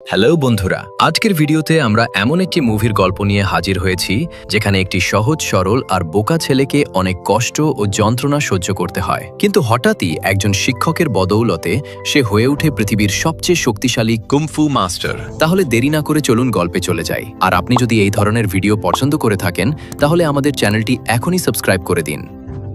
Hello বন্ধুরা, আজকের ভিডিওতে আমরা এমন একটি মুভির গল্প নিয়ে হাজির হয়েছি যেখানে একটি সহজ সরল আর বোকা ছেলেকে অনেক কষ্ট ও যন্ত্রণা সহ্য করতে হয়, কিন্তু হঠাৎই একজন শিক্ষকের বদৌলতে সে হয়ে ওঠে পৃথিবীর সবচেয়ে শক্তিশালী কুমফু মাস্টার। তাহলে দেরি না করে চলুন গল্পে চলে যাই। আর আপনি যদি এই ধরনের ভিডিও পছন্দ করে থাকেন তাহলে আমাদের চ্যানেলটি এখনই সাবস্ক্রাইব করে দিন।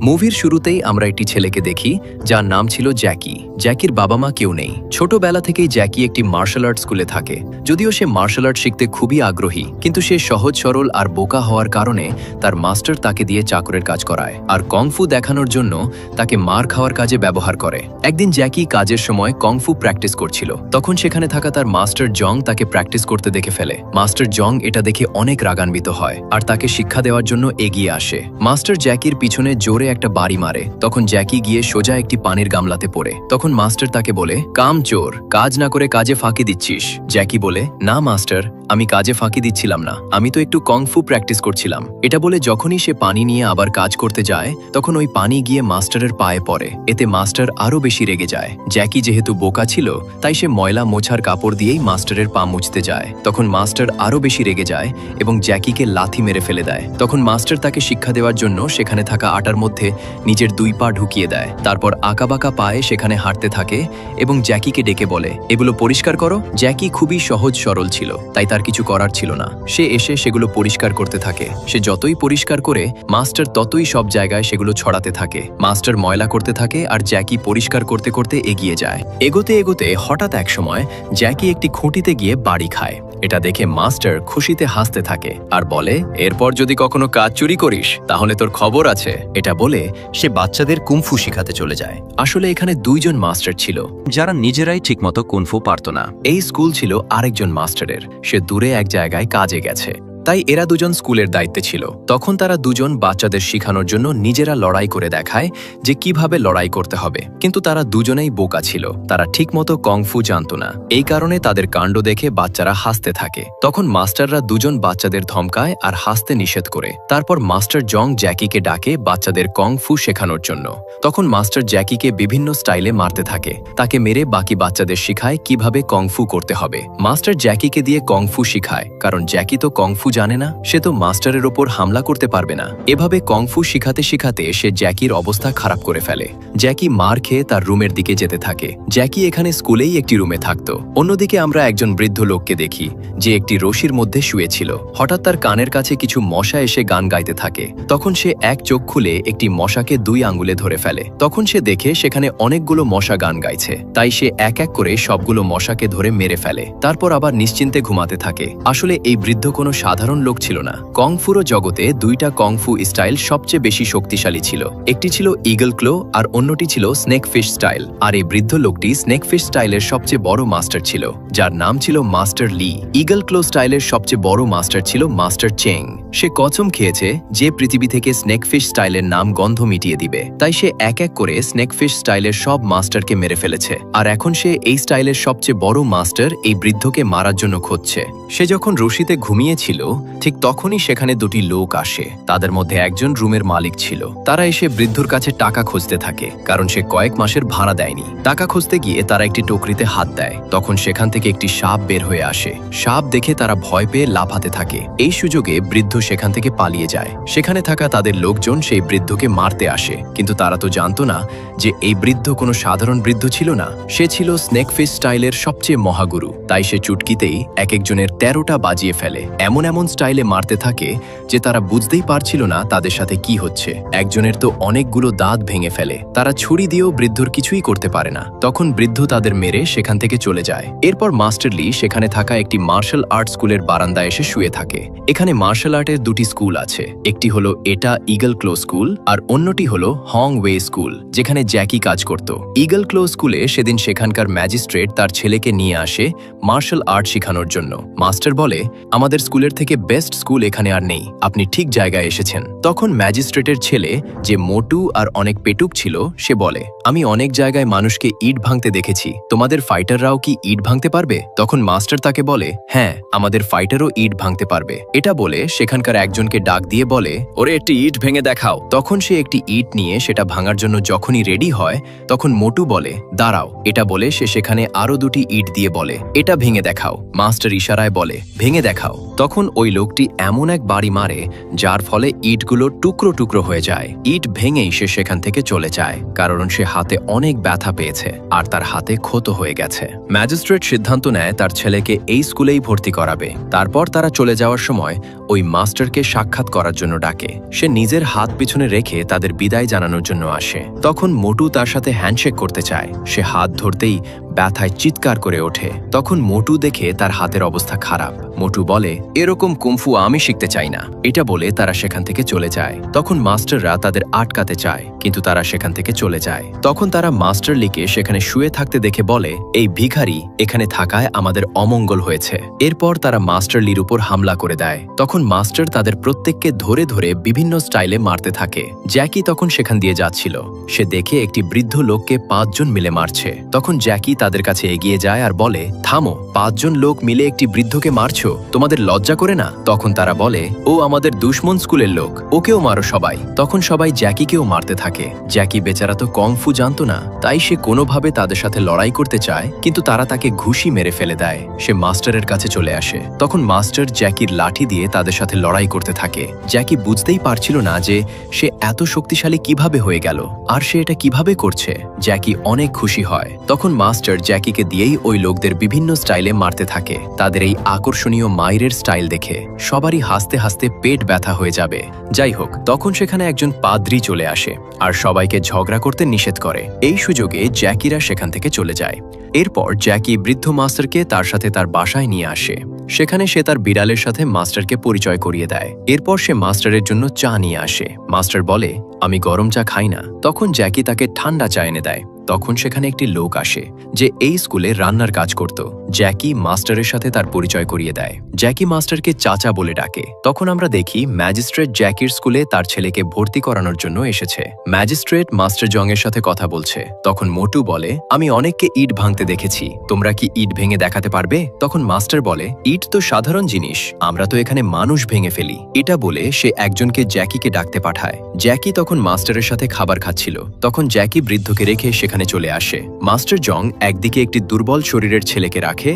মুভির শুরুতেই আমরা একটি ছেলেকে দেখি যার নাম ছিল জ্যাকি। জ্যাকির বাবা মা কেউ নেই। ছোটবেলা থেকেই জ্যাকি একটি মার্শাল আর্ট স্কুলে থাকে। যদিও সে মার্শাল আর্ট শিখতে খুবই আগ্রহী, কিন্তু সে সহজ সরল আর বোকা হওয়ার কারণে তার মাস্টার তাকে দিয়ে চাকরের কাজ করায় আর কংফু দেখানোর জন্য তাকে মার খাওয়ার কাজে ব্যবহার করে। একদিন জ্যাকি কাজের সময় কংফু প্র্যাকটিস করছিল, তখন সেখানে থাকা তার মাস্টার জং তাকে প্র্যাকটিস করতে দেখে ফেলে। মাস্টার জং এটা দেখে অনেক রাগান্বিত হয় আর তাকে শিক্ষা দেওয়ার জন্য এগিয়ে আসে। মাস্টার জ্যাকির পিছনে জোরে একটা বাড়ি মারে, তখন জ্যাকি গিয়ে সোজা একটি পানির গামলাতে পড়ে। তখন মাস্টার তাকে বলে, কাম চোর, কাজ না করে কাজে ফাঁকি দিচ্ছিস। জ্যাকি বলে, না মাস্টার, আমি কাজে ফাঁকি দিচ্ছিলাম না, আমি তো একটু কংফু প্র্যাকটিস করছিলাম। এটা বলে যখনই সে পানি নিয়ে আবার কাজ করতে যায় তখন ওই পানি গিয়ে মাস্টারের পায়ে পড়ে। এতে মাস্টার আরো বেশি রেগে যায়। জ্যাকি যেহেতু বোকা ছিল তাই সে ময়লা মোছার কাপড় দিয়েই মাস্টারের পা মুছতে যায়। তখন মাস্টার আরো বেশি রেগে যায় এবং জ্যাকিকে লাথি মেরে ফেলে দেয়। তখন মাস্টার তাকে শিক্ষা দেওয়ার জন্য সেখানে থাকা আটার মধ্যে নিজের দুই পা ঢুকিয়ে দেয়। তারপর আঁকাবাঁকা পায়ে সেখানে হাঁটতে থাকে এবং জ্যাকিকে ডেকে বলে, এগুলো পরিষ্কার করো। জ্যাকি খুবই সহজ সরল ছিল, তাই তার কিছু করার ছিল না। সে এসে সেগুলো পরিষ্কার করতে থাকে। সে যতই পরিষ্কার করে মাস্টার ততই সব জায়গায় সেগুলো ছড়াতে থাকে। মাস্টার ময়লা করতে থাকে আর জ্যাকি পরিষ্কার করতে করতে এগিয়ে যায়। এগোতে এগোতে হঠাৎ এক সময় জ্যাকি একটি খুঁটিতে গিয়ে বাড়ি খায়। এটা দেখে মাস্টার খুশিতে হাসতে থাকে আর বলে, এরপর যদি কখনো কাজ চুরি করিস তাহলে তোর খবর আছে। এটা বলে সে বাচ্চাদের কুমফু শিখাতে চলে যায়। আসলে এখানে দুইজন মাস্টার ছিল যারা নিজেরাই ঠিকমতো কুমফু পারত না। এই স্কুল ছিল আরেকজন মাস্টারের, সে দূরে এক জায়গায় কাজে গেছে, তাই এরা দুজন স্কুলের দায়িত্বে ছিল। তখন তারা দুজন বাচ্চাদের শেখানোর জন্য নিজেরা লড়াই করে দেখায় যে কিভাবে লড়াই করতে হবে, কিন্তু তারা দুজনেই বোকা ছিল। তারা ঠিকমতো কংফু জানত না, এই কারণে তাদের কাণ্ড দেখে বাচ্চারা হাসতে থাকে। তখন মাস্টাররা দুজন বাচ্চাদের ধমকায় আর হাসতে নিষেধ করে। তারপর মাস্টার জং জ্যাকিকে ডাকে বাচ্চাদের কংফু শেখানোর জন্য। তখন মাস্টার জ্যাকিকে বিভিন্ন স্টাইলে মারতে থাকে, তাকে মেরে বাকি বাচ্চাদের শিখায় কিভাবে কংফু করতে হবে। মাস্টার জ্যাকিকে দিয়ে কংফু শিখায়, কারণ জ্যাকি তো কংফু জানে না, সে তো মাস্টারের ওপর হামলা করতে পারবে না। এভাবে কংফু শিখাতে শিখাতে সে জ্যাকির অবস্থা খারাপ করে ফেলে। জ্যাকি মার খেয়ে তার রুমের দিকে যেতে থাকে। জ্যাকি এখানে স্কুলেই একটি রুমে থাকত। অন্যদিকে আমরা একজন বৃদ্ধ লোককে দেখি যে একটি রশির মধ্যে শুয়েছিল। হঠাৎ তার কানের কাছে কিছু মশা এসে গান গাইতে থাকে। তখন সে এক চোখ খুলে একটি মশাকে দুই আঙ্গুলে ধরে ফেলে। তখন সে দেখে সেখানে অনেকগুলো মশা গান গাইছে, তাই সে এক এক করে সবগুলো মশাকে ধরে মেরে ফেলে। তারপর আবার নিশ্চিন্তে ঘুমাতে থাকে। আসলে এই বৃদ্ধ কোনো সাধারণ লোক ছিল না। কংফুরো জগতে দুইটা কংফু স্টাইল সবচেয়ে বেশি শক্তিশালী ছিল। একটি ছিল ইগল ক্লো আর অন্যটি ছিল স্নেক ফিশ স্টাইল। আর এই বৃদ্ধ লোকটি স্নেক ফিশ স্টাইলের সবচেয়ে বড় মাস্টার ছিল, যার নাম ছিল মাস্টার লি। ইগল ক্লো স্টাইলের সবচেয়ে বড় মাস্টার ছিল মাস্টার চেং। সে কসম খেয়েছে যে পৃথিবী থেকে স্নেক ফিশ স্টাইলের নাম গন্ধ মিটিয়ে দিবে, তাই সে এক এক করে স্নেক ফিশ স্টাইলের সব মাস্টারকে মেরে ফেলেছে। আর এখন সে এই স্টাইলের সবচেয়ে বড় মাস্টার এই বৃদ্ধকে মারার জন্য খুঁজছে। সে যখন রশিতে ঘুমিয়েছিল ঠিক তখনই সেখানে দুটি লোক আসে। তাদের মধ্যে একজন রুমের মালিক ছিল। তারা এসে বৃদ্ধর কাছে টাকা খুঁজতে থাকে, কারণ সে কয়েক মাসের ভাড়া দেয়নি। টাকা খুঁজতে গিয়ে তারা একটি টকরিতে হাত দেয়। তখন সেখান থেকে একটি সাপ বের হয়ে আসে। সাপ দেখে তারা ভয় পেয়ে লাফাতে থাকে। এই সুযোগে বৃদ্ধ সেখান থেকে পালিয়ে যায়। সেখানে থাকা তাদের লোকজন সেই বৃদ্ধকে মারতে আসে, কিন্তু তারা তো জানতো না যে এই বৃদ্ধ কোনো সাধারণ বৃদ্ধ ছিল না। সে ছিল স্নেক ফিশ স্টাইলের সবচেয়ে মহাগুরু। তাই সে চুটকিতেই এক একজনের 13টা বাজিয়ে ফেলে। এমন এমন স্টাইলে মারতে থাকে যে তারা বুঝতেই পারছিল না তাদের সাথে কি হচ্ছে। একজনের তো অনেকগুলো দাঁত ভেঙে ফেলে। তারা ছুরি দিয়েও বৃদ্ধর কিছুই করতে পারে না। তখন বৃদ্ধ তাদের মেরে সেখান থেকে চলে যায়। এরপর মাস্টার লি সেখানে থাকা একটি মার্শাল আর্ট স্কুলের বারান্দায় এসে শুয়ে থাকে। এখানে মার্শাল আর্টের দুটি স্কুল আছে। একটি হলো এটা ইগল ক্লো স্কুল আর অন্যটি হলো হং ওয়ে স্কুল, যেখানে জ্যাকি কাজ করত। ইগল ক্লো স্কুলে সেদিন সেখানকার ম্যাজিস্ট্রেট তার ছেলেকে নিয়ে আসে মার্শাল আর্ট শেখানোর জন্য। মাস্টার বলে, আমাদের স্কুলের থেকে থেকে বেস্ট স্কুল এখানে আর নেই, আপনি ঠিক জায়গায় এসেছেন। তখন ম্যাজিস্ট্রেটের ছেলে, যে মোটু আর অনেক পেটুক ছিল, সে বলে, আমি অনেক জায়গায় মানুষকে ইট ভাঙতে দেখেছি, তোমাদের ফাইটাররাও কি ইট ভাঙতে পারবে? তখন মাস্টার তাকে বলে, হ্যাঁ, আমাদের ফাইটারও ইট ভাঙতে পারবে। এটা বলে সেখানকার একজনকে ডাক দিয়ে বলে, ওরে একটি ইট ভেঙে দেখাও। তখন সে একটি ইট নিয়ে সেটা ভাঙার জন্য যখনই রেডি হয়, তখন মোটু বলে, দাঁড়াও। এটা বলে সে সেখানে আরো দুটি ইট দিয়ে বলে, এটা ভেঙে দেখাও। মাস্টার ইশারায় বলে, ভেঙে দেখাও। তখন ওই লোকটি এমন এক বাড়ি মারে যার ফলে ইটগুলো টুকরো টুকরো হয়ে যায়। ইট ভেঙেই সে সেখান থেকে চলে যায়, কারণ সে হাতে অনেক ব্যথা পেয়েছে আর তার হাতে ক্ষত হয়ে গেছে। ম্যাজিস্ট্রেট সিদ্ধান্ত নেয় তার ছেলেকে এই স্কুলেই ভর্তি করাবে। তারপর তারা চলে যাওয়ার সময় ওই মাস্টারকে সাক্ষাৎ করার জন্য ডাকে। সে নিজের হাত পিছনে রেখে তাদের বিদায় জানানোর জন্য আসে। তখন মোটু তার সাথে হ্যান্ডশেক করতে চায়। সে হাত ধরতেই ব্যথায় চিৎকার করে ওঠে। তখন মোটু দেখে তার হাতের অবস্থা খারাপ। মোটু বলে, এরকম কুমফু আমি শিখতে চাই না। এটা বলে তারা সেখান থেকে চলে যায়। তখন মাস্টাররা তাদের আটকাতে চায়, কিন্তু তারা সেখান থেকে চলে যায়। তখন তারা মাস্টার লিকে সেখানে শুয়ে থাকতে দেখে বলে, এই ভিখারি এখানে থাকায় আমাদের অমঙ্গল হয়েছে। এরপর তারা মাস্টার লির উপর হামলা করে দেয়। তখন মাস্টার তাদের প্রত্যেককে ধরে ধরে বিভিন্ন স্টাইলে মারতে থাকে। জ্যাকি তখন সেখান দিয়ে যাচ্ছিল। সে দেখে একটি বৃদ্ধ লোককে 5 জন মিলে মারছে। তখন জ্যাকি তাদের কাছে এগিয়ে যায় আর বলে, থামো, 5 জন লোক মিলে একটি বৃদ্ধকে মারছো, তোমাদের লজ্জা করে না? তখন তারা বলে, ও আমাদের দুশমন স্কুলের লোক, ওকেও মারো সবাই। তখন সবাই জ্যাকিকেও মারতে থাকে। জ্যাকি বেচারা তো কংফু জানতো না, তাই সে কোনোভাবে তাদের সাথে লড়াই করতে চায়, কিন্তু তারা তাকে ঘুষি মেরে ফেলে দেয়। সে মাস্টারের কাছে চলে আসে। তখন মাস্টার জ্যাকির লাঠি দিয়ে তাদের সাথে লড়াই করতে থাকে। জ্যাকি বুঝতেই পারছিল না যে সে এত শক্তিশালী কিভাবে হয়ে গেল আর সে এটা কিভাবে করছে। জ্যাকি অনেক খুশি হয়। তখন মাস্টার জ্যাকিকে দিয়েই ওই লোকদের বিভিন্ন স্টাইলে মারতে থাকে। তাদের এই আকর্ষণীয় মাইরের স্টাইল দেখে সবারই হাসতে হাসতে পেট ব্যথা হয়ে যাবে। যাই হোক, তখন সেখানে একজন পাদ্রী চলে আসে আর সবাইকে ঝগড়া করতে নিষেধ করে। এই সুযোগে জ্যাকিরা সেখান থেকে চলে যায়। এরপর জ্যাকি বৃদ্ধ মাস্টারকে তার সাথে তার বাসায় নিয়ে আসে। সেখানে সে তার বিড়ালের সাথে মাস্টারকে পরিচয় করিয়ে দেয়। এরপর সে মাস্টারের জন্য চা নিয়ে আসে। মাস্টার বলে, আমি গরম চা খাই না। তখন জ্যাকি তাকে ঠান্ডা চা এনে দেয়। তখন সেখানে একটি লোক আসে যে এই স্কুলে রান্নার কাজ করত। জ্যাকি মাস্টারের সাথে তার পরিচয় করিয়ে দেয়। জ্যাকি মাস্টারকে চাচা বলে ডাকে। তখন আমরা দেখি ম্যাজিস্ট্রেট জ্যাকির স্কুলে তার ছেলেকে ভর্তি করানোর জন্য এসেছে। ম্যাজিস্ট্রেট মাস্টার জংয়ের সাথে কথা বলছে। তখন মোটু বলে, আমি অনেককে ইট ভাঙতে দেখেছি, তোমরা কি ইট ভেঙে দেখাতে পারবে? তখন মাস্টার বলে, ইট তো সাধারণ জিনিস, আমরা তো এখানে মানুষ ভেঙে ফেলি। এটা বলে সে একজনকে জ্যাকিকে ডাকতে পাঠায়। জ্যাকি তখন মাস্টারের সাথে খাবার খাচ্ছিল। তখন জ্যাকি বৃদ্ধকে রেখে সেখানে চলে আসে। মাস্টার জং একদিকে একটি দুর্বল শরীরের ছেলেকে রাখে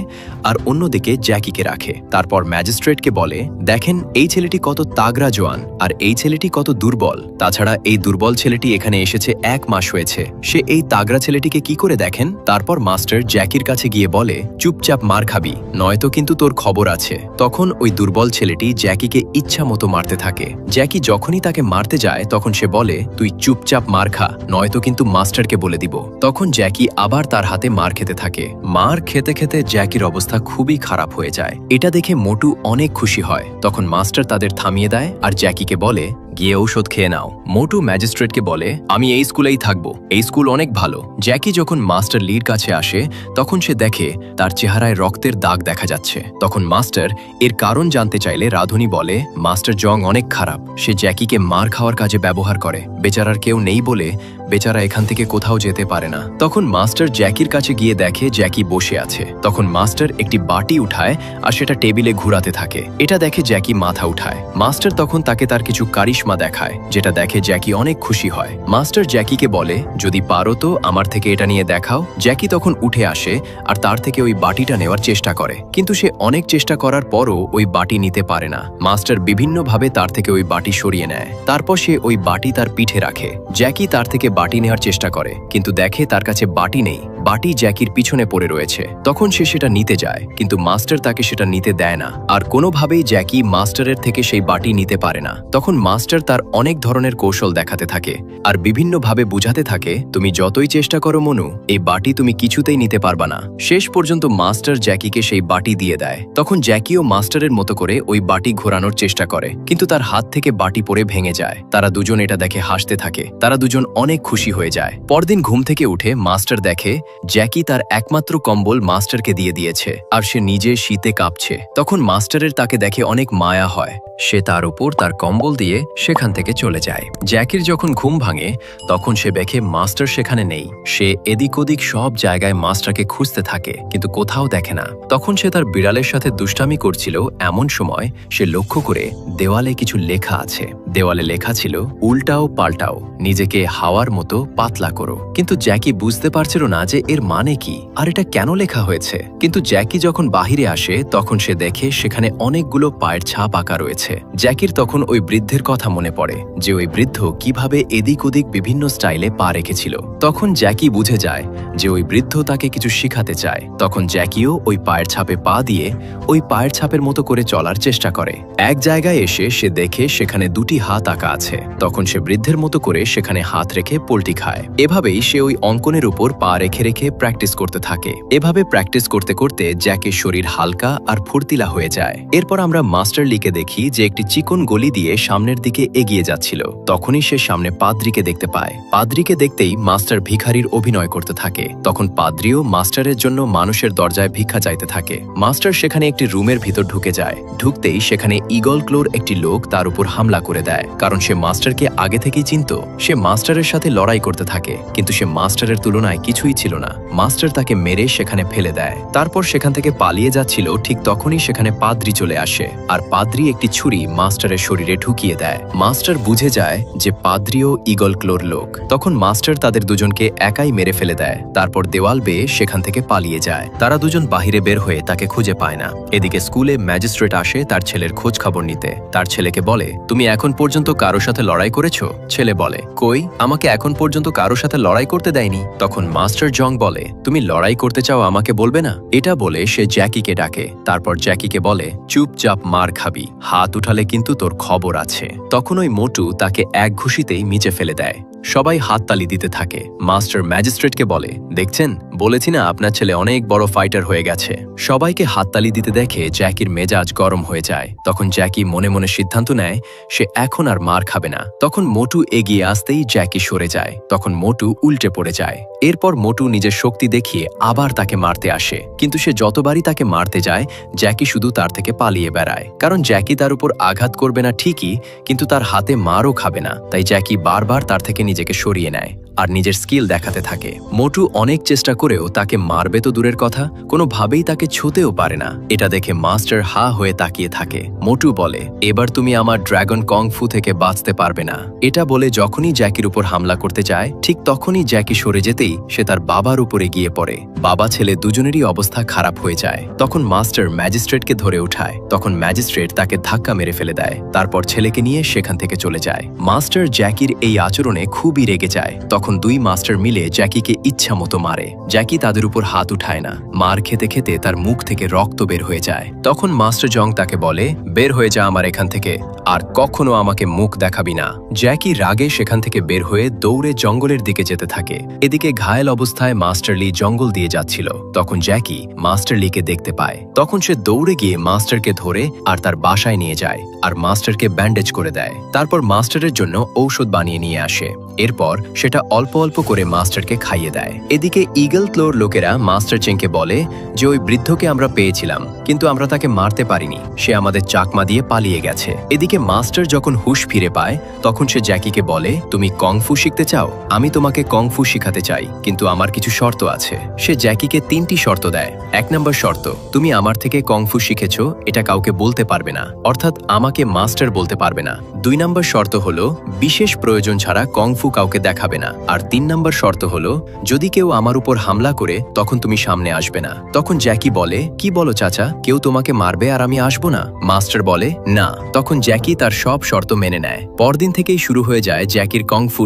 আর অন্যদিকে জ্যাকিকে রাখে। তারপর ম্যাজিস্ট্রেটকে বলে, দেখেন এই ছেলেটি কত তাগড়া জোয়ান আর এই ছেলেটি কত দুর্বল। তাছাড়া এই দুর্বল ছেলেটি এখানে এসেছে 1 মাস হয়েছে, সে এই তাগড়া ছেলেটিকে কি করে দেখেন? তারপর মাস্টার জ্যাকির কাছে গিয়ে বলে, চুপচাপ মার খাবি, নয়তো কিন্তু তোর খবর আছে। তখন ওই দুর্বল ছেলেটি জ্যাকিকে ইচ্ছা মতো মারতে থাকে। জ্যাকি যখনই তাকে মারতে যায় তখন সে বলে, তুই চুপচাপ মার খা, নয়তো কিন্তু মাস্টারকে বলে দিব। তখন জ্যাকি আবার তার হাতে মার খেতে থাকে। মার খেতে খেতে জ্যাকির অবস্থা খুবই খারাপ হয়ে যায়। এটা দেখে মোটু অনেক খুশি হয়। তখন মাস্টার তাদের থামিয়ে দেয় আর জ্যাকিকে বলে, গিয়ে ঔষধ খেয়ে নাও। মোটু ম্যাজিস্ট্রেটকে বলে, আমি এই স্কুলেই থাকবো, এই স্কুল অনেক ভালো। জ্যাকি যখন মাস্টার লির কাছে আসে তখন সে দেখে তার চেহারায় রক্তের দাগ দেখা যাচ্ছে। তখন মাস্টার এর কারণ জানতে চাইলে রাধুনি বলে, মাস্টার জং অনেক খারাপ, সে জ্যাকিকে মার খাওয়ার কাজে ব্যবহার করে। বেচারার কেউ নেই বলে বেচারা এখান থেকে কোথাও যেতে পারে না। তখন মাস্টার জ্যাকির কাছে গিয়ে দেখে জ্যাকি বসে আছে। তখন মাস্টার একটি বাটি উঠায় আর সেটা টেবিলে ঘুরাতে থাকে। এটা দেখে জ্যাকি মাথা উঠায়। মাস্টার তখন তাকে তার কিছু কারিশমা দেখায়, যেটা দেখে জ্যাকি অনেক খুশি হয়। মাস্টার জ্যাকিকে বলে, যদি পারো তো আমার থেকে এটা নিয়ে দেখাও। জ্যাকি তখন উঠে আসে আর তার থেকে ওই বাটিটা নেওয়ার চেষ্টা করে, কিন্তু সে অনেক চেষ্টা করার পরও ওই বাটি নিতে পারে না। মাস্টার বিভিন্নভাবে তার থেকে ওই বাটি সরিয়ে নেয়। তারপর সে ওই বাটি তার পিঠে রাখে। জ্যাকি তার থেকে বাটি নেওয়ার চেষ্টা করে, কিন্তু দেখে তার কাছে বাটি নেই, বাটি জ্যাকির পিছনে পড়ে রয়েছে। তখন সে সেটা নিতে যায়, কিন্তু মাস্টার তাকে সেটা নিতে দেয় না। আর কোনোভাবেই জ্যাকি মাস্টারের থেকে সেই বাটি নিতে পারে না। তখন মাস্টার তার অনেক ধরনের কৌশল দেখাতে থাকে আর বিভিন্নভাবে বুঝাতে থাকে, তুমি যতই চেষ্টা করো মনু, এই বাটি তুমি কিছুতেই নিতে পারবা না। শেষ পর্যন্ত মাস্টার জ্যাকিকে সেই বাটি দিয়ে দেয়। তখন জ্যাকিও মাস্টারের মতো করে ওই বাটি ঘোরানোর চেষ্টা করে, কিন্তু তার হাত থেকে বাটি পড়ে ভেঙে যায়। তারা দুজন এটা দেখে হাসতে থাকে। তারা দুজন অনেক খুশি হয়ে যায়। পরদিন ঘুম থেকে উঠে মাস্টার দেখে জ্যাকি তার একমাত্র কম্বল মাস্টারকে দিয়ে দিয়েছে আর সে নিজে শীতে কাঁপছে। তখন মাস্টারের তাকে দেখে অনেক মায়া হয়। সে তার উপর তার কম্বল দিয়ে সেখান থেকে চলে যায়। জ্যাকির যখন ঘুম ভাঙে তখন সে দেখে মাস্টার সেখানে নেই। সে এদিক ওদিক সব জায়গায় মাস্টারকে খুঁজতে থাকে কিন্তু কোথাও দেখে না। তখন সে তার বিড়ালের সাথে দুষ্টামি করছিল, এমন সময় সে লক্ষ্য করে দেওয়ালে কিছু লেখা আছে। দেওয়ালে লেখা ছিল, উল্টাও পাল্টাও, নিজেকে হাওয়ার মতো পাতলা করো। কিন্তু জ্যাকি বুঝতে পারছিল না যে এর মানে কি আর এটা কেন লেখা হয়েছে। কিন্তু জ্যাকি যখন বাহিরে আসে তখন সে দেখে সেখানে অনেকগুলো পায়ের ছাপ আঁকা রয়েছে। জ্যাকির তখন ওই বৃদ্ধের কথা মনে পড়ে যে ওই বৃদ্ধ কিভাবে এদিক ওদিক বিভিন্ন স্টাইলে পা রেখেছিল। তখন জ্যাকি বুঝে যায় যে ওই বৃদ্ধ তাকে কিছু শিখাতে চায়। তখন জ্যাকিও ওই পায়ের ছাপে পা দিয়ে ওই পায়ের ছাপের মতো করে চলার চেষ্টা করে। এক জায়গায় এসে সে দেখে সেখানে দুটি হাত আঁকা আছে। তখন সে বৃদ্ধের মতো করে সেখানে হাত রেখে পোল্টি খায়। এভাবেই সে ওই অঙ্কনের উপর পা রেখে রেখে প্র্যাকটিস করতে থাকে। এভাবে প্র্যাকটিস করতে করতে জ্যাকের শরীর হালকা আর ফুর্তিলা হয়ে যায়। এরপর আমরা মাস্টার লিকে দেখি যে একটি চিকন গলি দিয়ে সামনের দিকে এগিয়ে যাচ্ছিল। তখনই সে সামনে পাদ্রিকে দেখতে পায়। পাদ্রিকে দেখতেই মাস্টার ভিখারির অভিনয় করতে থাকে। তখন পাদ্রিও মাস্টারের জন্য মানুষের দরজায় ভিক্ষা চাইতে থাকে। মাস্টার সেখানে একটি রুমের ভিতর ঢুকে যায়। ঢুকতেই সেখানে ঈগল ক্লোর একটি লোক তার উপর হামলা করে দেয়, কারণ সে মাস্টারকে আগে থেকেই চিনত। সে মাস্টারের সাথে লড়াই করতে থাকে কিন্তু সে মাস্টারের তুলনায় কিছুই ছিল না। মাস্টার তাকে মেরে সেখানে ফেলে দেয়। তারপর সেখান থেকে পালিয়ে যাচ্ছিল, ঠিক তখনই সেখানে পাদ্রি চলে আসে আর পাদ্রি একটি ছুরি মাস্টারের শরীরে ঢুকিয়ে দেয়। মাস্টার বুঝে যায় যে পাদ্রিও ঈগল ক্লোর লোক। তখন মাস্টার তাদের দুজনকে একাই মেরে ফেলে দেয়। তারপর দেওয়াল বেয়ে সেখান থেকে পালিয়ে যায়। তারা দুজন বাহিরে বের হয়ে তাকে খুঁজে পায় না। এদিকে স্কুলে ম্যাজিস্ট্রেট আসে তার ছেলের খোঁজ খবর নিতে। তার ছেলেকে বলে, তুমি এখন পর্যন্ত কারো সাথে লড়াই করেছো? ছেলে বলে, কই, আমাকে এখন পর্যন্ত কারো সাথে লড়াই করতে দেয়নি। তখন মাস্টার জং বলে, তুমি লড়াই করতে চাও, আমাকে বলবে না? এটা বলে সে জ্যাকিকে ডাকে। তারপর জ্যাকিকে বলে, চুপচাপ মার খাবি, হাত উঠালে কিন্তু তোর খবর আছে। তখন ওই মোটু তাকে এক ঘুষিতেই নিচে ফেলে দেয়। সবাই হাততালি দিতে থাকে। মাস্টার ম্যাজিস্ট্রেটকে বলে, দেখছেন, বলেছি না আপনার ছেলে অনেক বড় ফাইটার হয়ে গেছে। সবাইকে হাততালি দিতে দেখে জ্যাকির মেজাজ গরম হয়ে যায়। তখন জ্যাকি মনে মনে সিদ্ধান্ত নেয় সে এখন আর মার খাবে না। তখন মোটু এগিয়ে আসতেই জ্যাকি সরে যায়। তখন মোটু উল্টে পড়ে যায়। এরপর মোটু নিজের শক্তি দেখিয়ে আবার তাকে মারতে আসে, কিন্তু সে যতবারই তাকে মারতে যায় জ্যাকি শুধু তার থেকে পালিয়ে বেড়ায়। কারণ জ্যাকি তার উপর আঘাত করবে না ঠিকই, কিন্তু তার হাতে মারও খাবে না। তাই জ্যাকি বারবার তার থেকে নিজেকে সরিয়ে নেয় আর নিজের স্কিল দেখাতে থাকে। মোটু অনেক চেষ্টা করেও তাকে মারবে তো দূরের কথা, কোনোভাবেই তাকে ছুঁতেও পারে না। এটা দেখে মাস্টার হা হয়ে তাকিয়ে থাকে। মোটু বলে, এবার তুমি আমার ড্রাগন কং ফু থেকে বাঁচতে পারবে না। এটা বলে যখনই জ্যাকির উপর হামলা করতে যায় ঠিক তখনই জ্যাকি সরে যেতেই সে তার বাবার উপরে গিয়ে পড়ে। বাবা ছেলে দুজনেরই অবস্থা খারাপ হয়ে যায়। তখন মাস্টার ম্যাজিস্ট্রেটকে ধরে উঠায়। তখন ম্যাজিস্ট্রেট তাকে ধাক্কা মেরে ফেলে দেয়। তারপর ছেলেকে নিয়ে সেখান থেকে চলে যায়। মাস্টার জ্যাকির এই আচরণে খুবই রেগে যায়। তখন দুই মাস্টার মিলে জ্যাকিকে ইচ্ছা মতো মারে। জ্যাকি তাদের উপর হাত উঠায় না। মার খেতে খেতে তার মুখ থেকে রক্ত বের হয়ে যায়। তখন মাস্টার জং তাকে বলে, বের হয়ে যা আমার এখান থেকে, আর কখনো আমাকে মুখ দেখাবি না। জ্যাকি রাগে সেখান থেকে বের হয়ে দৌড়ে জঙ্গলের দিকে যেতে থাকে। এদিকে ঘায়েল অবস্থায় মাস্টার লি জঙ্গল দিয়ে যাচ্ছিল। তখন জ্যাকি মাস্টার লিকে দেখতে পায়। তখন সে দৌড়ে গিয়ে মাস্টারকে ধরে আর তার বাসায় নিয়ে যায় আর মাস্টারকে ব্যান্ডেজ করে দেয়। তারপর মাস্টারের জন্য ঔষধ বানিয়ে নিয়ে আসে। এরপর সেটা অল্প অল্প করে মাস্টারকে খাইয়ে দেয়। এদিকে ঈগল ক্লোর লোকেরা মাস্টার চেংকে বলে যে ওই বৃদ্ধকে আমরা পেয়েছিলাম, কিন্তু আমরা তাকে মারতে পারিনি, সে আমাদের চাকমা দিয়ে পালিয়ে গেছে। এদিকে মাস্টার যখন হুঁশ ফিরে পায় তখন সে জ্যাকিকে বলে, তুমি কংফু শিখতে চাও? আমি তোমাকে কংফু শিখাতে চাই, কিন্তু আমার কিছু শর্ত আছে। সে জ্যাকিকে 3টি শর্ত দেয়। 1 নম্বর শর্ত, তুমি আমার থেকে কংফু শিখেছো এটা কাউকে বলতে পারবে না, অর্থাৎ আমাকে মাস্টার বলতে পারবে না। 2 নম্বর শর্ত হলো বিশেষ প্রয়োজন ছাড়া কংফু কাউকে দেখাবে না। আর 3 নম্বর শর্ত হলো যদি কেউ আমার উপর হামলা করে তখন তুমি সামনে আসবে না। তখন জ্যাকি বলে, কি বলো চাচা, কেউ তোমাকে মারবে আর আমি আসবো না? মাস্টার বলে, না। তখন জ্যাকি তার সব শর্ত মেনে নেয়। পরদিন থেকেই শুরু হয়ে যায় জ্যাকির কংফু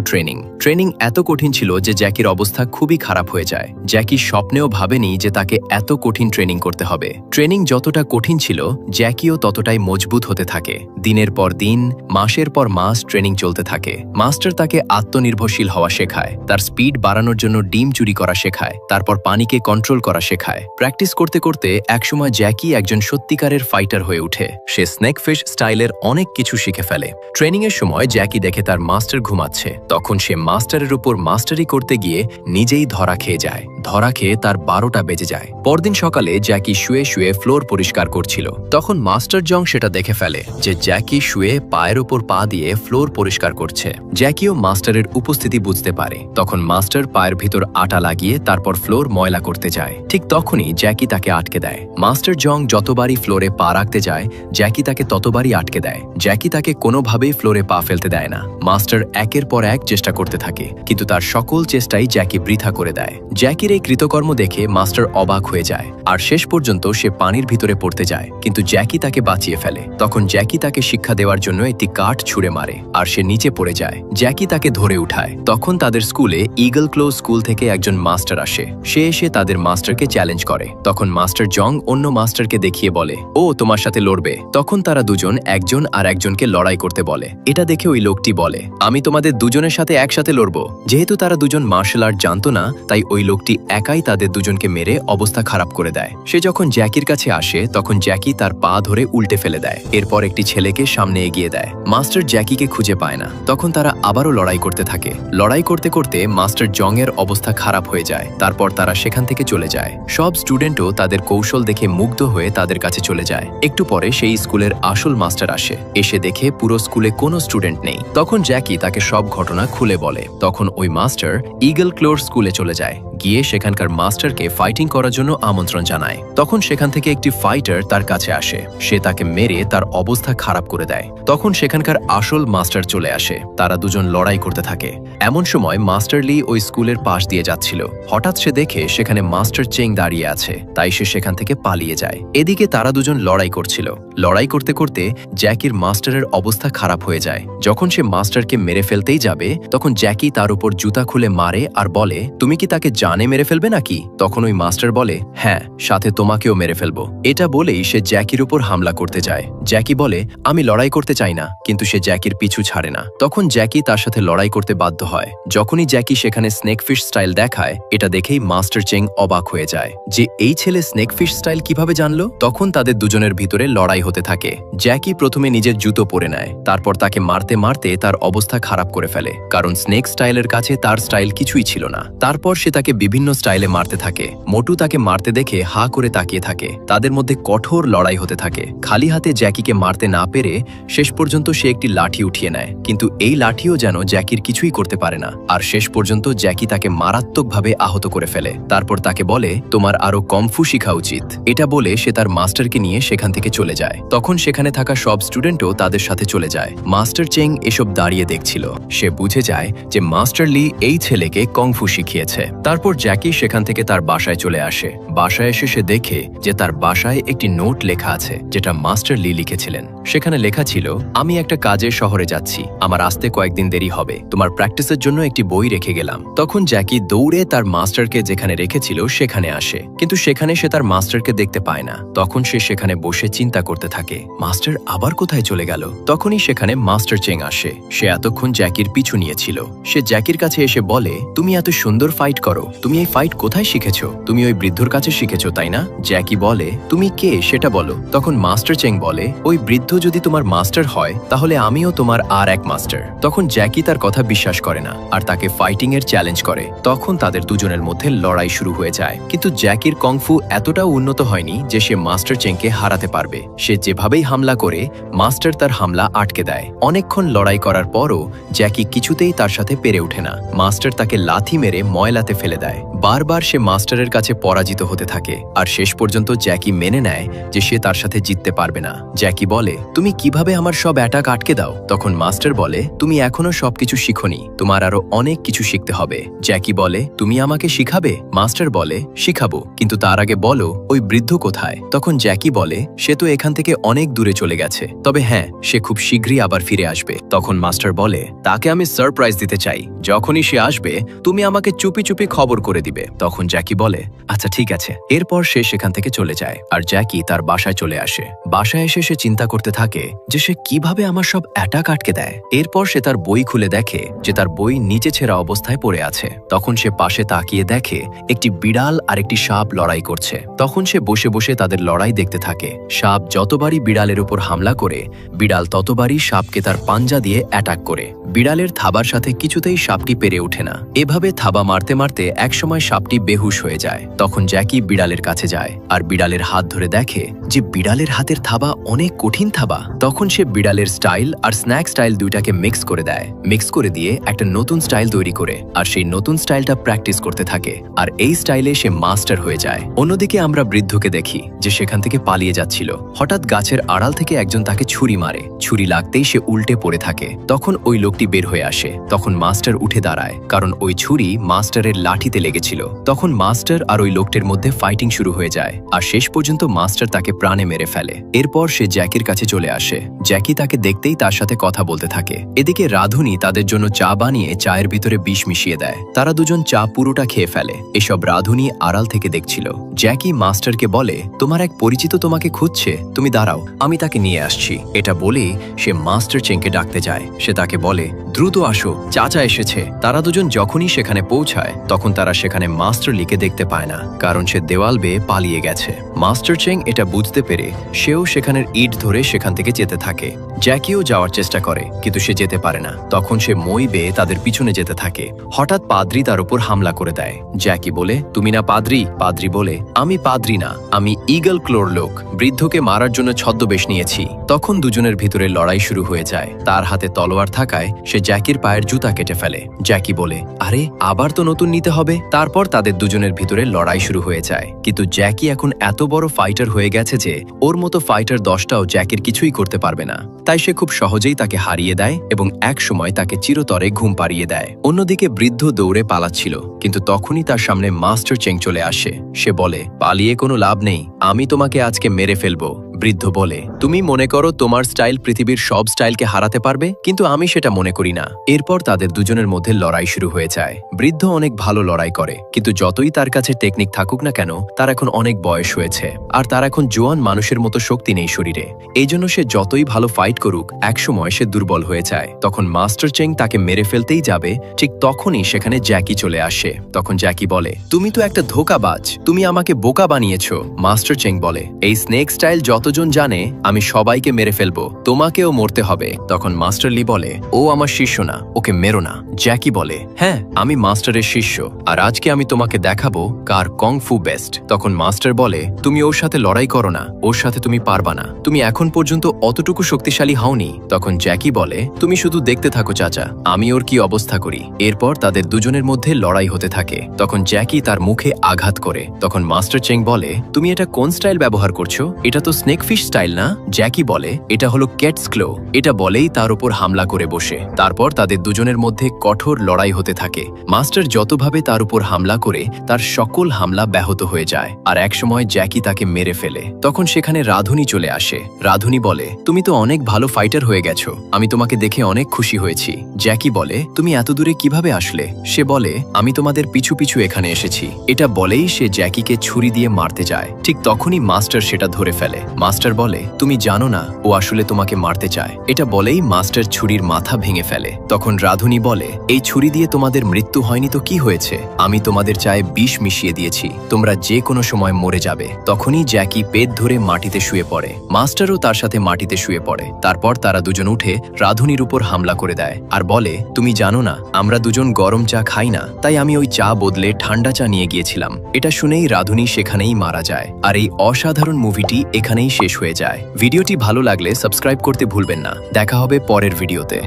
ট্রেনিং এত কঠিন ছিল যে জ্যাকির অবস্থা খুবই খারাপ হয়ে যায়। জ্যাকি স্বপ্নেও ভাবেনি যে তাকে এত কঠিন ট্রেনিং করতে হবে। ট্রেনিং যতটা কঠিন ছিল জ্যাকিও ততটাই মজবুত হতে থাকে। দিনের পর দিন, মাসের পর মাস ট্রেনিং চলতে থাকে। মাস্টার তাকে আত্মনির্ভরশীল হওয়া শেখায়, তার স্পিড বাড়ানোর জন্য ডিম চুরি করা শেখায়, তারপর পানিকে কন্ট্রোল করা শেখায়। প্র্যাকটিস করতে করতে একসময় জ্যাকি জ্যাকি একজন সত্যিকারের ফাইটার হয়ে ওঠে। সে স্নেকফিশ স্টাইলের অনেক কিছু শিখে ফেলে। ট্রেনিংয়ের সময় জ্যাকি দেখে তার মাস্টার ঘুমাচ্ছে। তখন সে মাস্টারের উপর মাস্টারি করতে গিয়ে নিজেই ধরা খেয়ে যায়। ধরা খেয়ে তার 12টা বেজে যায়। পরদিন সকালে জ্যাকি শুয়ে শুয়ে ফ্লোর পরিষ্কার করছিল। তখন মাস্টার জং সেটা দেখে ফেলে যে জ্যাকি শুয়ে পায়ের উপর পা দিয়ে ফ্লোর পরিষ্কার করছে। জ্যাকিও মাস্টারের উপস্থিতি বুঝতে পারে। তখন মাস্টার পায়ের ভিতর আটা লাগিয়ে তারপর ফ্লোর ময়লা করতে যায়। ঠিক তখনই জ্যাকি তাকে আটকে দেয়। মাস্টার জং যতবারই ফ্লোরে পা রাখতে যায় জ্যাকি তাকে ততবারই আটকে দেয়। জ্যাকি তাকে কোনোভাবেই ফ্লোরে পা ফেলতে দেয় না। মাস্টার একের পর এক চেষ্টা করতে থাকে, কিন্তু তার সকল চেষ্টাই জ্যাকি বৃথা করে দেয়। জ্যাকির এই কৃতকর্ম দেখে মাস্টার অবাক হয়ে যায়, আর শেষ পর্যন্ত সে পানির ভিতরে পড়তে যায়, কিন্তু জ্যাকি তাকে বাঁচিয়ে ফেলে। তখন জ্যাকি তাকে শিক্ষা দেওয়ার জন্য একটি কাঠ ছুঁড়ে মারে, আর সে নিচে পড়ে যায়। জ্যাকি তাকে ধরে উঠায়। তখন তাদের স্কুলে ইগল ক্লো স্কুল থেকে একজন মাস্টার আসে। সে এসে তাদের মাস্টারকে চ্যালেঞ্জ করে। তখন মাস্টার জং অন্য মাস্টারকে দেখিয়ে বলে, ও তোমার সাথে লড়বে। তখন তারা দুজন একজন আর একজনকে লড়াই করতে বলে। এটা দেখে ওই লোকটি বলে, আমি তোমাদের দুজনের সাথে একসাথে লড়বো। যেহেতু তারা দুজন মার্শাল আর্ট জানতো না, তাই ওই লোকটি একাই তাদের দুজনকে মেরে অবস্থা খারাপ করে দেয়। সে যখন জ্যাকির কাছে আসে তখন জ্যাকি তার পা ধরে উল্টে ফেলে দেয়। এরপর একটি ছেলেকে সামনে এগিয়ে দেয়। মাস্টার জ্যাকিকে খুঁজে পায় না। তখন তারা আবারও লড়াই করতে থাকে। লড়াই করতে করতে মাস্টার জং এর অবস্থা খারাপ হয়ে যায়। তারপর তারা সেখান থেকে চলে যায়। সব স্টুডেন্টও তাদের কৌশল দেখে মুগ্ধ হয়ে তাদের কাছে চলে যায়। একটু পরে সেই স্কুলের আসল মাস্টার আসে। এসে দেখে পুরো স্কুলে কোনো স্টুডেন্ট নেই। তখন জ্যাকি তাকে সব ঘটনা খুলে বলে। তখন ওই মাস্টার ইগল ক্লোর স্কুলে চলে যায়। গিয়ে সেখানকার মাস্টারকে ফাইটিং করার জন্য আমন্ত্রণ জানায়। তখন সেখান থেকে একটি ফাইটার তার কাছে আসে। সে তাকে মেরে তার অবস্থা খারাপ করে দেয়। তখন সেখানকার আসল মাস্টার চলে আসে। তারা দুজন লড়াই করতে থাকে। এমন সময় মাস্টার লি ওই স্কুলের পাশ দিয়ে যাচ্ছিল। হঠাৎ সে দেখে সেখানে মাস্টার চেং দাঁড়িয়ে আছে, তাই সে সেখান থেকে পালিয়ে যায়। এদিকে তারা দুজন লড়াই করছিল। লড়াই করতে করতে জ্যাকির মাস্টারের অবস্থা খারাপ হয়ে যায়। যখন সে মাস্টারকে মেরে ফেলতেই যাবে তখন জ্যাকি তার উপর জুতা খুলে মারে আর বলে, তুমি কি তাকে জানে মেরে ফেলবে নাকি? তখন ওই মাস্টার বলে, হ্যাঁ, সাথে তোমাকেও মেরে ফেলবো। এটা বলেই সে জ্যাকির উপর হামলা করতে যায়। জ্যাকি বলে, আমি লড়াই করতে চাই না, কিন্তু সে জ্যাকির পিছু ছাড়ে না। তখন জ্যাকি তার সাথে লড়াই করতে বাধ্য হয়। যখনই জ্যাকি সেখানে স্নেকফিশ স্টাইল দেখায়, এটা দেখেই মাস্টার চেং অবাক হয়ে যায় যে এই ছেলে স্নেকফিশ স্টাইল কিভাবে জানলো। তখন তাদের দুজনের ভিতরে লড়াই হতে থাকে। জ্যাকি প্রথমে নিজের জুতো পরে নেয়। তারপর তাকে মারতে মারতে তার অবস্থা খারাপ করে ফেলে, কারণ স্নেক স্টাইলের কাছে তার স্টাইল কিছুই ছিল না। তারপর সে তাকে বিভিন্ন স্টাইলে মারতে থাকে। মোটু তাকে মারতে দেখে হা করে তাকিয়ে থাকে। তাদের মধ্যে কঠোর লড়াই হতে থাকে। খালি হাতে জ্যাকিকে মারতে না পেরে শেষ পর্যন্ত সে একটি লাঠি উঠিয়ে নেয়, কিন্তু এই লাঠিও যেন জ্যাকির কিছুই করতে পারে না। আর শেষ পর্যন্ত জ্যাকি তাকে মারাত্মকভাবে আহত করে ফেলে। তারপর তাকে বলে, তোমার আরো কমফু শিখা উচিত। এটা বলে সে তার মাস্টারকে নিয়ে সেখান থেকে চলে যায়। তখন সেখানে থাকা সব স্টুডেন্টও তাদের সাথে চলে যায়। মাস্টার চেং এসব দাঁড়িয়ে দেখছিল। সে বুঝে যায় যে মাস্টার লি এই ছেলেকে কংফু শিখিয়েছে। তারপর জ্যাকি সেখান থেকে তার বাসায় চলে আসে। বাসায় এসে সে দেখে যে তার বাসায় একটি নোট লেখা আছে, যেটা মাস্টার লি লিখেছিলেন। সেখানে লেখা ছিল, আমি একটা কাজে শহরে যাচ্ছি, আমার আসতে কয়েকদিন দেরি হবে, তোমার প্র্যাকটিসের জন্য একটি বই রেখে গেলাম। তখন জ্যাকি দৌড়ে তার মাস্টারকে যেখানে রেখেছিল সেখানে আসে, কিন্তু সেখানে সে তার মাস্টারকে দেখতে পায় না। তখন সে সেখানে বসে চিন্তা করতে থাকে, মাস্টার আবার কোথায় চলে গেল? তখনই সেখানে মাস্টার চেং আসে। সে এতক্ষণ জ্যাকির পিছু নিয়েছিল। সে জ্যাকির কাছে এসে বলে, তুমি এত সুন্দর ফাইট করো, তুমি এই ফাইট কোথায় শিখেছো? তুমি ওই বৃদ্ধর কাছে শিখেছো তাই না? জ্যাকি বলে, তুমি কে সেটা বলো। তখন মাস্টার চেং বলে, ওই বৃদ্ধ যদি তোমার মাস্টার হয় তাহলে আমিও তোমার আর এক মাস্টার। তখন জ্যাকি তার কথা বিশ্বাস করে না আর তাকে ফাইটিং এর চ্যালেঞ্জ করে। তখন তাদের দুজনের মধ্যে লড়াই শুরু হয়ে যায়, কিন্তু জ্যাকির কংফু এতটাও উন্নত হয়নি যে সে মাস্টার চেংকে হারাতে পারবে। সে যেভাবেই হামলা করে মাস্টার তার হামলা আটকে দেয়। অনেকক্ষণ লড়াই করার পরও জ্যাকি কিছুতেই তার সাথে পেরে ওঠে না। মাস্টার তাকে লাথি মেরে ময়লাতে ফেলে দেয়। বারবার সে মাস্টারের কাছে পরাজিত হতে থাকে, আর শেষ পর্যন্ত জ্যাকি মেনে নেয় যে সে তার সাথে জিততে পারবে না। জ্যাকি বলে, তুমি কিভাবে আমার সব অ্যাটাক আটকে দাও? তখন মাস্টার বলে, তুমি এখনো সবকিছু শিখোনি, তোমার আরো অনেক কিছু শিখতে হবে। জ্যাকি বলে, তুমি আমাকে শিখাবে? মাস্টার বলে, শিখাবো, কিন্তু তার আগে বলো ওই বৃদ্ধ কোথায়? তখন জ্যাকি বলে, সে তো এখান থেকে অনেক দূরে চলে গেছে, তবে হ্যাঁ, সে খুব শীঘ্রই আবার ফিরে আসবে। তখন মাস্টার বলে, তাকে আমি সারপ্রাইজ দিতে চাই, যখনই সে আসবে তুমি আমাকে চুপি চুপি খবর করে দিবে। তখন জ্যাকি বলে, আচ্ছা ঠিক আছে। এরপর সে সেখান থেকে চলে যায় আর জ্যাকি তার বাসায় চলে আসে। বাসায় এসে সে সে চিন্তা করতে থাকে যে সে কিভাবে আমার সব অ্যাটাক আটকে দেয়। এরপর সে তার বই খুলে দেখে যে তার বই নিচে ছেঁড়া অবস্থায় পড়ে আছে। তখন সে পাশে তাকিয়ে দেখে একটি বিড়াল আর একটি সাপ লড়াই করছে। তখন সে বসে বসে তাদের লড়াই দেখতে থাকে। সাপ যতবারই বিড়ালের উপর হামলা করে, বিড়াল ততবারই সাপকে তার পাঞ্জা দিয়ে অ্যাটাক করে। বিড়ালের থাবার সাথে কিছুতেই সাপটি পেরে ওঠে না। এভাবে থাবা মারতে মারতে একসময় সাপটি বেহুশ হয়ে যায়। তখন জ্যাকি বিড়ালের কাছে যায় আর বিড়ালের হাত ধরে দেখে যে বিড়ালের হাতের থাবা অনেক কঠিন থাবা। তখন সে বিড়ালের স্টাইল আর স্ন্যাক স্টাইল দুইটাকে মিক্স করে দেয়। মিক্স করে দিয়ে একটা নতুন স্টাইল তৈরি করে আর সেই নতুন স্টাইলটা প্র্যাকটিস করতে থাকে আর এই স্টাইলে সে মাস্টার হয়ে যায়। অন্যদিকে আমরা বৃদ্ধকে দেখি যে সেখান থেকে পালিয়ে যাচ্ছিল। হঠাৎ গাছের আড়াল থেকে একজন তাকে ছুরি মারে। ছুরি লাগতেই সে উল্টে পড়ে থাকে। তখন ওই লোকটি বের হয়ে আসে। তখন মাস্টার উঠে দাঁড়ায়, কারণ ওই ছুরি মাস্টারের লাঠিতে লেগেছিল। তখন মাস্টার আর ওই লোকটির মধ্যে ফাইটিং শুরু হয়ে যায় আর শেষ পর্যন্ত মাস্টার তাকে প্রাণে মেরে ফেলে। এরপর সে জ্যাকির কাছে চলে আসে। জ্যাকি তাকে দেখতেই তার সাথে কথা বলতে থাকে। এদিকে রাধুনি তাদের জন্য চা বানিয়ে চায়ের ভিতরে বিষ মিশিয়ে দেয়। তারা দুজন চা পুরোটা খেয়ে ফেলে। এসব রাধুনি আড়াল থেকে দেখছিল। জ্যাকি মাস্টারকে বলে, তোমার এক পরিচিত তোমাকে খুঁজছে, তুমি দাঁড়াও, আমি তাকে নিয়ে আসছি। এটা বলেই সে মাস্টার চেংকে ডাকতে যায়। সে তাকে বলে, দ্রুত আসো, চাচা এসেছে। তারা দুজন যখনই সেখানে পৌঁছায় তখন তারা সেখানে মাস্টার লিকে দেখতে পায় না, কারণ সে দেওয়াল বেয়ে পালিয়ে গেছে। মাস্টার চেং এটা বুঝতে পেরে সেও সেখানের ইট ধরে সেখান থেকে যেতে থাকে। জ্যাকিও যাওয়ার চেষ্টা করে, কিন্তু সে যেতে পারে না। তখন সে মই বেয়ে তাদের পিছনে যেতে থাকে। হঠাৎ পাদ্রি তার উপর হামলা করে দেয়। জ্যাকি বলে, তুমি না পাদ্রি? পাদ্রি বলে, আমি পাদ্রি না, আমি ঈগল ক্লোর লোক, বৃদ্ধকে মারার জন্য ছদ্মবেশ নিয়েছি। তখন দুজনের ভিতরে লড়াই শুরু হয়ে যায়। তার হাতে তলোয়ার থাকায় সে জ্যাকির পায়ের জুতা কেটে ফেলে। জ্যাকি বলে, আরে আবার তো নতুন নিতে হবে। তারপর তাদের দুজনের ভিতরে লড়াই শুরু হয়ে যায়। কিন্তু জ্যাকি এখন এত বড় ফাইটার হয়ে গেছে যে ওর মতো ফাইটার 10টাও জ্যাকির কিছুই করতে পারবে না। তাই সে খুব সহজেই তাকে হারিয়ে দেয় এবং এক সময় তাকে চিরতরে ঘুম পাড়িয়ে দেয়। অন্যদিকে বৃদ্ধ দৌড়ে পালাচ্ছিল, কিন্তু তখনই তার সামনে মাস্টার চেং চলে আসে। সে বলে, পালিয়ে কোনো লাভ নেই, আমি তোমাকে আজকে মেরে ফেলবো। বৃদ্ধ বলে, তুমি মনে করো তোমার স্টাইল পৃথিবীর সব স্টাইলকে হারাতে পারবে, কিন্তু আমি সেটা মনে করি না। এরপর তাদের দুজনের মধ্যে লড়াই শুরু হয়ে যায়। বৃদ্ধ অনেক ভালো লড়াই করে, কিন্তু যতই তার কাছে টেকনিক থাকুক না কেন, তার এখন অনেক বয়স হয়েছে আর তার এখন জোয়ান মানুষের মতো শক্তি নেই শরীরে। এই জন্য সে যতই ভালো ফাইট করুক, একসময় সে দুর্বল হয়ে যায়। তখন মাস্টার চেং তাকে মেরে ফেলতেই যাবে, ঠিক তখনই সেখানে জ্যাকি চলে আসে। তখন জ্যাকি বলে, তুমি তো একটা ধোঁকাবাজ, তুমি আমাকে বোকা বানিয়েছো। মাস্টার চেং বলে, এই স্নেক স্টাইল যতজন জানে আমি সবাইকে মেরে ফেলবো, তোমাকেও মরতে হবে। তখন মাস্টার লি বলে, ও আমার শিষ্য না, ওকে মেরো না। জ্যাকি বলে, হ্যাঁ আমি মাস্টারের শিষ্য, আর আজকে আমি তোমাকে দেখাবো কার কং ফু বেস্ট। তখন মাস্টার বলে, তুমি ওর সাথে লড়াই করো না, ওর সাথে তুমি পারবা না, তুমি এখন পর্যন্ত অতটুকু শক্তিশালী হওনি। তখন জ্যাকি বলে, তুমি শুধু দেখতে থাকো চাচা, আমি ওর কি অবস্থা করি। এরপর তাদের দুজনের মধ্যে লড়াই হতে থাকে। তখন জ্যাকি তার মুখে আঘাত করে। তখন মাস্টার চেং বলে, তুমি এটা কোন স্টাইল ব্যবহার করছো? এটা তো স্নেক ফিশ স্টাইল না? জ্যাকি বলে, এটা হলো ক্যাটস ক্লো। এটা বলেই তার উপর হামলা করে বসে। তারপর তাদের দুজনের মধ্যে কঠোর লড়াই হতে থাকে। মাস্টার যতভাবে তার উপর হামলা করে, তার সকল হামলা ব্যাহত হয়ে যায় আর একসময় জ্যাকি তাকে মেরে ফেলে। তখন সেখানে রাধুনি চলে আসে। রাধুনি বলে, তুমি তো অনেক ভালো ফাইটার হয়ে গেছো, আমি তোমাকে দেখে অনেক খুশি হয়েছি। জ্যাকি বলে, তুমি এত দূরে কিভাবে আসলে? সে বলে, আমি তোমাদের পিছু পিছু এখানে এসেছি। এটা বলেই সে জ্যাকিকে ছুরি দিয়ে মারতে যায়। ঠিক তখনই মাস্টার সেটা ধরে ফেলে। মাস্টার বলে, তুমি জানো না ও আসলে তোমাকে মারতে চায়। এটা বলেই মাস্টার ছুরির মাথা ভেঙে ফেলে। তখন রাধুনি বলে, এই ছুরি দিয়ে তোমাদের মৃত্যু হয়নি তো কি হয়েছে? আমি তোমাদের চায়ে বিষ মিশিয়ে দিয়েছি, তোমরা যে কোনো সময় মরে যাবে। তখনই জ্যাকি পেট ধরে মাটিতে শুয়ে পড়ে। মাস্টারও তার সাথে মাটিতে শুয়ে পড়ে। তারপর তারা দুজন উঠে রাধুনির উপর হামলা করে দেয় আর বলে, তুমি জানো না আমরা দুজন গরম চা খাই না, তাই আমি ওই চা বদলে ঠান্ডা চা নিয়ে গিয়েছিলাম। এটা শুনেই রাধুনি সেখানেই মারা যায়। আর এই অসাধারণ মুভিটি এখানেই শেষ হয়ে যায়। ভিডিওটি ভালো লাগলে সাবস্ক্রাইব করতে ভুলবেন না। দেখা হবে পরের ভিডিওতে।